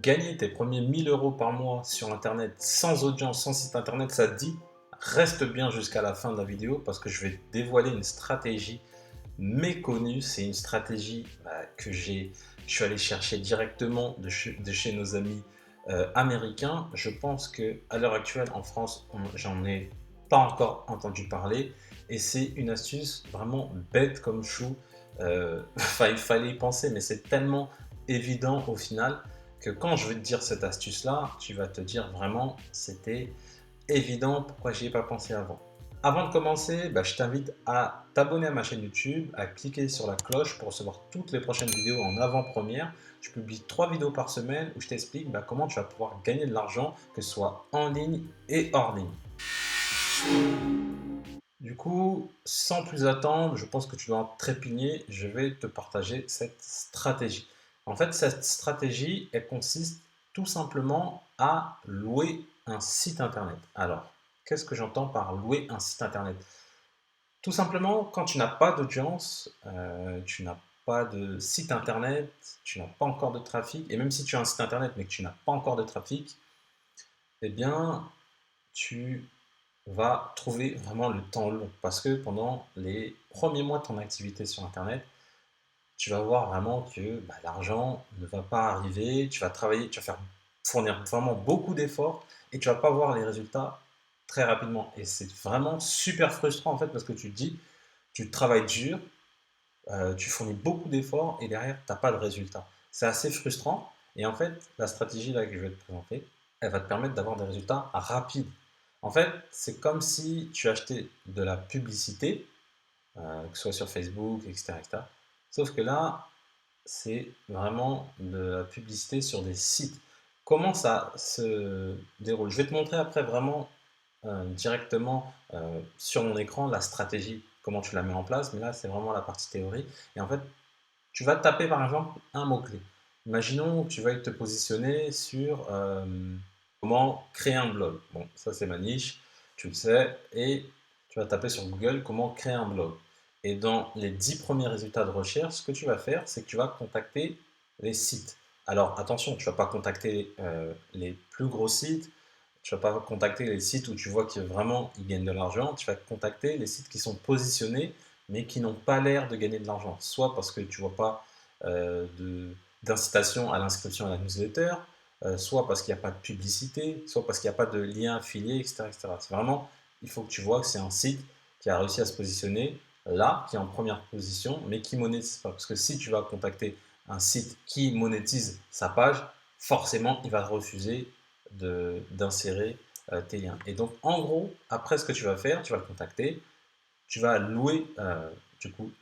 Gagner tes premiers 1 000 € par mois sur internet sans audience, sans site internet, ça te dit? Reste bien jusqu'à la fin de la vidéo parce que je vais te dévoiler une stratégie méconnue. C'est une stratégie que je suis allé chercher directement de chez nos amis américains. Je pense qu'à l'heure actuelle en France, j'en ai pas encore entendu parler et c'est une astuce vraiment bête comme chou. Enfin, il fallait y penser, mais c'est tellement évident au final que quand je vais te dire cette astuce-là, tu vas te dire vraiment, c'était évident, pourquoi j'y ai pas pensé avant. Avant de commencer, je t'invite à t'abonner à ma chaîne YouTube, à cliquer sur la cloche pour recevoir toutes les prochaines vidéos en avant-première. Je publie 3 vidéos par semaine où je t'explique comment tu vas pouvoir gagner de l'argent, que ce soit en ligne et hors ligne. Du coup, sans plus attendre, je pense que tu dois en trépigner, je vais te partager cette stratégie. En fait, cette stratégie, elle consiste tout simplement à louer un site internet. Alors, qu'est-ce que j'entends par louer un site internet? Tout simplement, quand tu n'as pas d'audience, tu n'as pas de site internet, tu n'as pas encore de trafic, et même si tu as un site internet mais que tu n'as pas encore de trafic, eh bien, tu va trouver vraiment le temps long parce que pendant les premiers mois de ton activité sur Internet, tu vas voir vraiment que l'argent ne va pas arriver, tu vas travailler, tu vas faire fournir vraiment beaucoup d'efforts et tu vas pas voir les résultats très rapidement. Et c'est vraiment super frustrant en fait parce que tu te dis, tu travailles dur, tu fournis beaucoup d'efforts et derrière, tu n'as pas de résultat. C'est assez frustrant et en fait, la stratégie là que je vais te présenter, elle va te permettre d'avoir des résultats rapides. En fait, c'est comme si tu achetais de la publicité, que ce soit sur Facebook, etc., etc. Sauf que là, c'est vraiment de la publicité sur des sites. Comment ça se déroule? Je vais te montrer après vraiment directement sur mon écran la stratégie, comment tu la mets en place, mais là, c'est vraiment la partie théorie. Et en fait, tu vas taper par exemple un mot-clé. Imaginons que tu veuilles te positionner sur comment créer un blog. Bon, ça c'est ma niche, tu le sais, et tu vas taper sur Google comment créer un blog. Et dans les 10 premiers résultats de recherche, ce que tu vas faire, c'est que tu vas contacter les sites. Alors attention, tu ne vas pas contacter les plus gros sites, tu ne vas pas contacter les sites où tu vois que vraiment ils gagnent de l'argent, tu vas contacter les sites qui sont positionnés mais qui n'ont pas l'air de gagner de l'argent. Soit parce que tu ne vois pas d'incitation à l'inscription à la newsletter, soit parce qu'il n'y a pas de publicité, soit parce qu'il n'y a pas de lien affilié, etc., etc. C'est vraiment, il faut que tu vois que c'est un site qui a réussi à se positionner là, qui est en première position, mais qui ne monétise pas. Parce que si tu vas contacter un site qui monétise sa page, forcément, il va refuser d'insérer tes liens. Et donc, en gros, après ce que tu vas faire, tu vas le contacter, tu vas louer du coup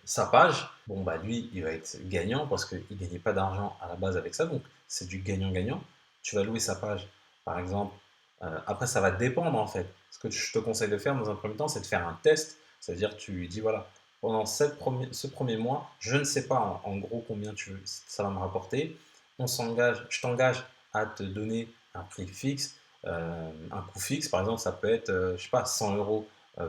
sa page. Bon, lui, il va être gagnant parce qu'il ne gagnait pas d'argent à la base avec ça, donc c'est du gagnant-gagnant. Tu vas louer sa page, par exemple. Après, ça va dépendre en fait. Ce que je te conseille de faire dans un premier temps, c'est de faire un test. C'est-à-dire, tu lui dis voilà, pendant ce premier mois, je ne sais pas en gros combien ça va me rapporter. Je t'engage à te donner un prix fixe, un coût fixe. Par exemple, ça peut être, je sais pas, 100 €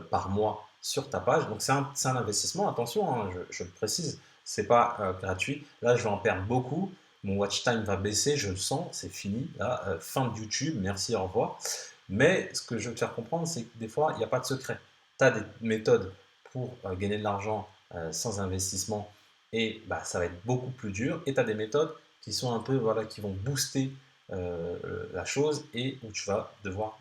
par mois sur ta page. Donc c'est un investissement, attention, hein, je le précise, c'est pas gratuit. Là, je vais en perdre beaucoup. Mon watch time va baisser, je le sens, c'est fini. Là, fin de YouTube, merci, au revoir. Mais ce que je veux te faire comprendre, c'est que des fois, il n'y a pas de secret. Tu as des méthodes pour gagner de l'argent sans investissement et ça va être beaucoup plus dur. Et tu as des méthodes qui sont un peu, voilà, qui vont booster la chose et où tu vas devoir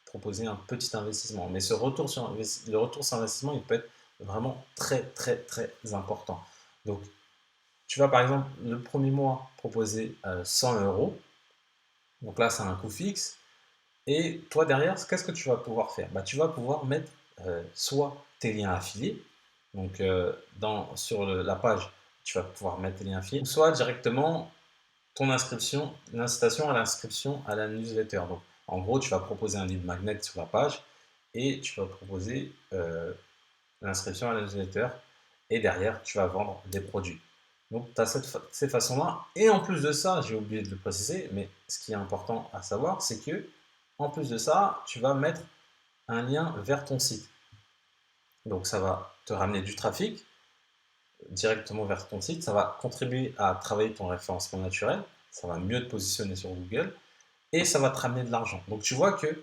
proposer un petit investissement. Mais le retour sur investissement, il peut être vraiment très, très, très important. Donc, tu vas par exemple le premier mois proposer 100 €. Donc là, c'est un coût fixe. Et toi, derrière, qu'est-ce que tu vas pouvoir faire? Tu vas pouvoir mettre soit tes liens affiliés. Donc, sur la page, tu vas pouvoir mettre tes liens affiliés, soit directement ton inscription, l'incitation à l'inscription à la newsletter. Donc, en gros, tu vas proposer un lead magnet sur la page et tu vas proposer l'inscription à la newsletter et derrière, tu vas vendre des produits. Donc, tu as ces façons-là. Et en plus de ça, j'ai oublié de le préciser, mais ce qui est important à savoir, c'est que en plus de ça, tu vas mettre un lien vers ton site. Donc, ça va te ramener du trafic directement vers ton site. Ça va contribuer à travailler ton référencement naturel. ça va mieux te positionner sur Google et ça va te ramener de l'argent. Donc tu vois que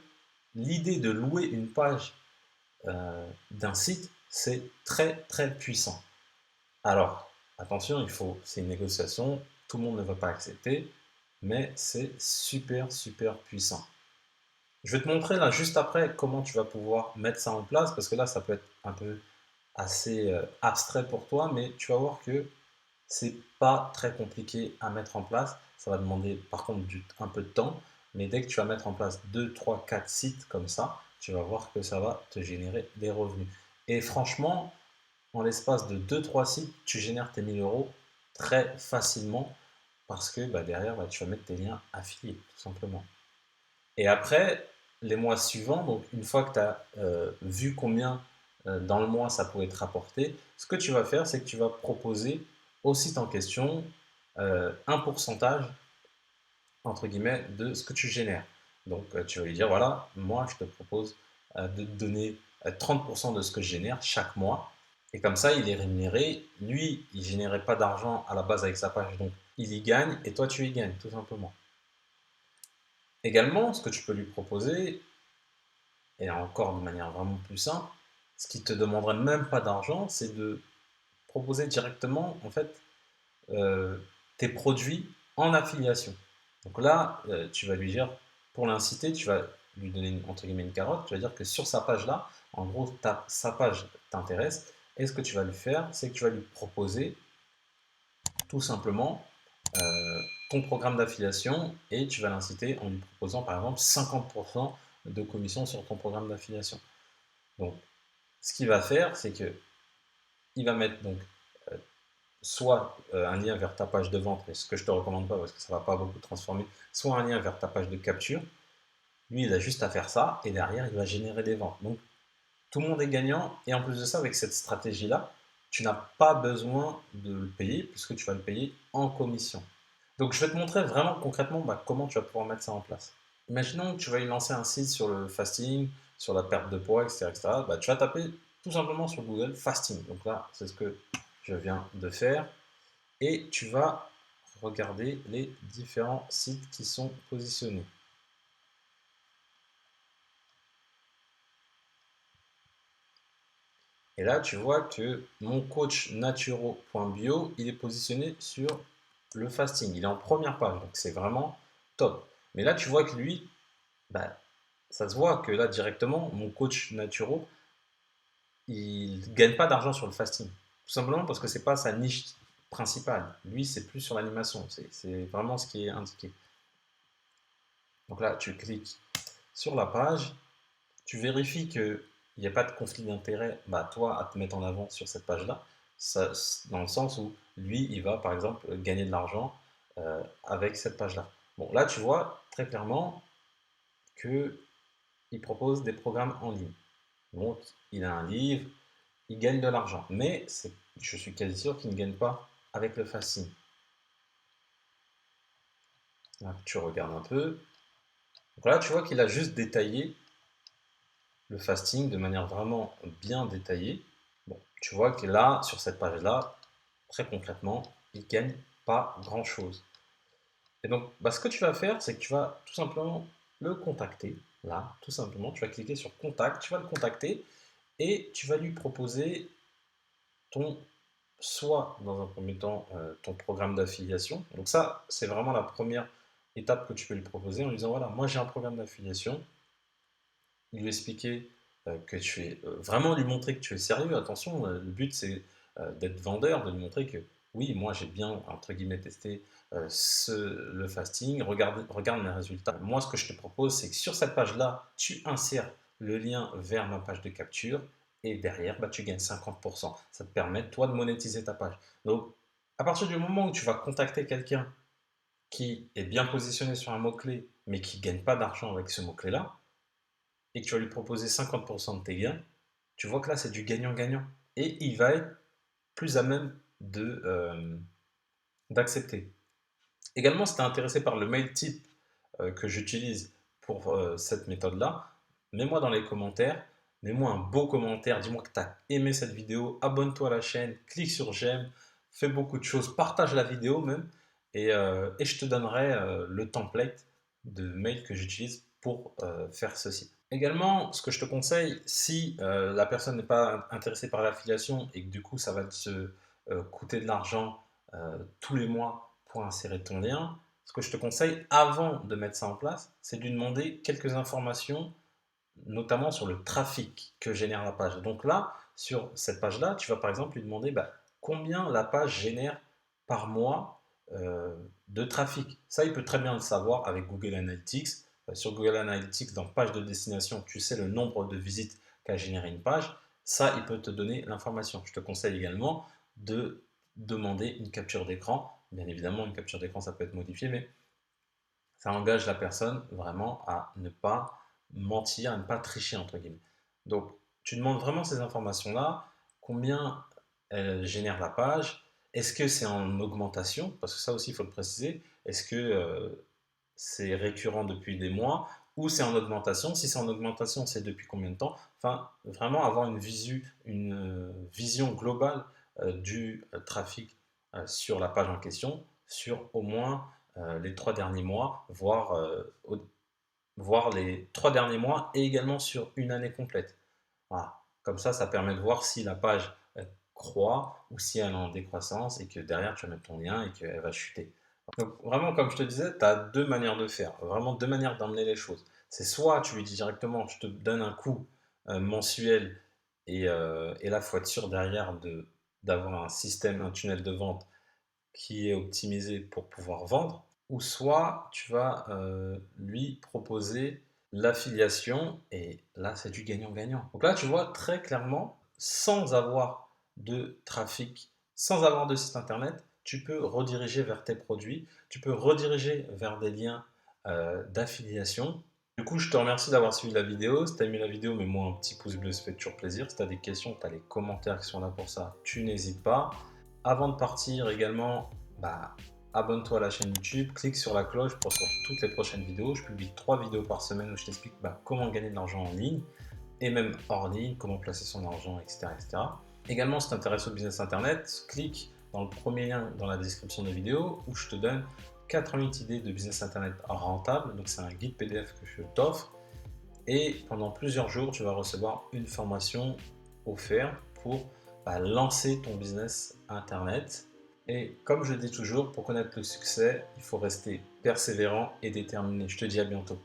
l'idée de louer une page d'un site, c'est très très puissant. Alors, attention, c'est une négociation, tout le monde ne va pas accepter, mais c'est super super puissant. Je vais te montrer là juste après comment tu vas pouvoir mettre ça en place, parce que là ça peut être un peu assez abstrait pour toi, mais tu vas voir que c'est pas très compliqué à mettre en place. Ça va demander par contre un peu de temps, mais dès que tu vas mettre en place 2, 3, 4 sites comme ça, tu vas voir que ça va te générer des revenus. Et franchement, en l'espace de 2, 3 sites, tu génères tes 1000 € très facilement parce que derrière, tu vas mettre tes liens affiliés, tout simplement. Et après, les mois suivants, donc une fois que tu as vu combien dans le mois ça pourrait te rapporter, ce que tu vas faire, c'est que tu vas proposer au site en question un pourcentage, entre guillemets, de ce que tu génères. Donc tu vas lui dire, voilà, moi je te propose de te donner 30% de ce que je génère chaque mois. Et comme ça, il est rémunéré. Lui, il ne générait pas d'argent à la base avec sa page, donc il y gagne et toi tu y gagnes, tout simplement. Également, ce que tu peux lui proposer, et encore de manière vraiment plus simple, ce qui te demanderait même pas d'argent, c'est de proposer directement en fait tes produits en affiliation. Donc là, tu vas lui dire, pour l'inciter, tu vas lui donner entre guillemets une carotte, tu vas dire que sur sa page là, en gros, sa page t'intéresse, et ce que tu vas lui faire, c'est que tu vas lui proposer tout simplement ton programme d'affiliation et tu vas l'inciter en lui proposant par exemple 50% de commission sur ton programme d'affiliation. Donc, ce qu'il va faire, c'est que il va mettre donc euh, soit un lien vers ta page de vente, mais ce que je ne te recommande pas parce que ça ne va pas beaucoup transformer, soit un lien vers ta page de capture. Lui, il a juste à faire ça et derrière, il va générer des ventes. Donc, tout le monde est gagnant et en plus de ça, avec cette stratégie-là, tu n'as pas besoin de le payer puisque tu vas le payer en commission. Donc, je vais te montrer vraiment concrètement comment tu vas pouvoir mettre ça en place. Imaginons que tu vas lancer un site sur le fasting, sur la perte de poids, etc. etc. Tu vas taper tout simplement sur Google fasting. Donc là, c'est ce que je viens de faire. Et tu vas regarder les différents sites qui sont positionnés. Et là, tu vois que mon coach naturo.bio, il est positionné sur le fasting. Il est en première page, donc c'est vraiment top. Mais là, tu vois que lui, ça se voit que là, directement, mon coach naturo, il ne gagne pas d'argent sur le fasting. Tout simplement parce que ce n'est pas sa niche principale. Lui, c'est plus sur l'animation. C'est vraiment ce qui est indiqué. Donc là, tu cliques sur la page, tu vérifies qu'il n'y a pas de conflit d'intérêt, toi, à te mettre en avant sur cette page-là, dans le sens où lui, il va, par exemple, gagner de l'argent avec cette page-là. Bon, là, tu vois très clairement qu'il propose des programmes en ligne. Donc, il a un livre, il gagne de l'argent. Mais je suis quasi sûr qu'il ne gagne pas avec le fasting. Là, tu regardes un peu. Donc là, tu vois qu'il a juste détaillé le fasting de manière vraiment bien détaillée. Bon, tu vois que là, sur cette page-là, très concrètement, il ne gagne pas grand-chose. Et donc, ce que tu vas faire, c'est que tu vas tout simplement le contacter. Là, tout simplement, tu vas cliquer sur Contact, tu vas le contacter et tu vas lui proposer soit dans un premier temps ton programme d'affiliation. Donc ça, c'est vraiment la première étape que tu peux lui proposer en lui disant, voilà, moi j'ai un programme d'affiliation, lui expliquer que tu es vraiment lui montrer que tu es sérieux. Attention, le but c'est d'être vendeur, de lui montrer que oui, moi j'ai bien entre guillemets testé le fasting, regarde mes résultats. Moi, ce que je te propose, c'est que sur cette page-là, tu insères le lien vers ma page de capture et derrière, tu gagnes 50%. Ça te permet, toi, de monétiser ta page. Donc, à partir du moment où tu vas contacter quelqu'un qui est bien positionné sur un mot-clé, mais qui ne gagne pas d'argent avec ce mot-clé-là, et que tu vas lui proposer 50% de tes gains, tu vois que là, c'est du gagnant-gagnant. Et il va être plus à même d'accepter. Également, si tu es intéressé par le mail type que j'utilise pour cette méthode-là, mets-moi dans les commentaires, mets-moi un beau commentaire, dis-moi que tu as aimé cette vidéo, abonne-toi à la chaîne, clique sur j'aime, fais beaucoup de choses, partage la vidéo même, et je te donnerai le template de mail que j'utilise pour faire ceci. Également, ce que je te conseille, si la personne n'est pas intéressée par l'affiliation et que du coup ça va te coûter de l'argent tous les mois pour insérer ton lien, ce que je te conseille avant de mettre ça en place, c'est de lui demander quelques informations, notamment sur le trafic que génère la page. Donc là, sur cette page-là, tu vas par exemple lui demander combien la page génère par mois de trafic. Ça, il peut très bien le savoir avec Google Analytics. Sur Google Analytics, dans page de destination, tu sais le nombre de visites qu'a généré une page. Ça, il peut te donner l'information. Je te conseille également de demander une capture d'écran. Bien évidemment, une capture d'écran, ça peut être modifié, mais ça engage la personne vraiment à ne pas mentir, à ne pas tricher, entre guillemets. Donc, tu demandes vraiment ces informations-là, combien elle génère la page, est-ce que c'est en augmentation, parce que ça aussi, il faut le préciser, est-ce que c'est récurrent depuis des mois, ou c'est en augmentation, si c'est en augmentation, c'est depuis combien de temps, enfin, vraiment avoir une vision globale du trafic sur la page en question, sur au moins les 3 derniers mois, voire les 3 derniers mois et également sur une année complète. Voilà. Comme ça permet de voir si la page croît ou si elle est en décroissance et que derrière tu vas mettre ton lien et qu'elle va chuter. Donc vraiment, comme je te disais, tu as deux manières de faire, vraiment deux manières d'emmener les choses. C'est soit tu lui dis directement, je te donne un coût mensuel et là, il faut être sûr derrière d'avoir un système, un tunnel de vente qui est optimisé pour pouvoir vendre, ou soit tu vas lui proposer l'affiliation et là c'est du gagnant-gagnant. Donc là tu vois très clairement, sans avoir de trafic, sans avoir de site internet, tu peux rediriger vers tes produits, tu peux rediriger vers des liens d'affiliation. Du coup, je te remercie d'avoir suivi la vidéo. Si tu as aimé la vidéo, mets-moi un petit pouce bleu, ça fait toujours plaisir. Si tu as des questions, tu as les commentaires qui sont là pour ça, tu n'hésites pas. Avant de partir également, abonne-toi à la chaîne YouTube, clique sur la cloche pour recevoir toutes les prochaines vidéos. Je publie 3 vidéos par semaine où je t'explique comment gagner de l'argent en ligne et même hors ligne, comment placer son argent, etc. etc. Également, si tu t'intéresses au business internet, clique dans le premier lien dans la description de la vidéo où je te donne 88 idées de business internet rentable. Donc c'est un guide PDF que je t'offre et pendant plusieurs jours, tu vas recevoir une formation offerte pour lancer ton business internet. Et comme je dis toujours, pour connaître le succès, il faut rester persévérant et déterminé. Je te dis à bientôt.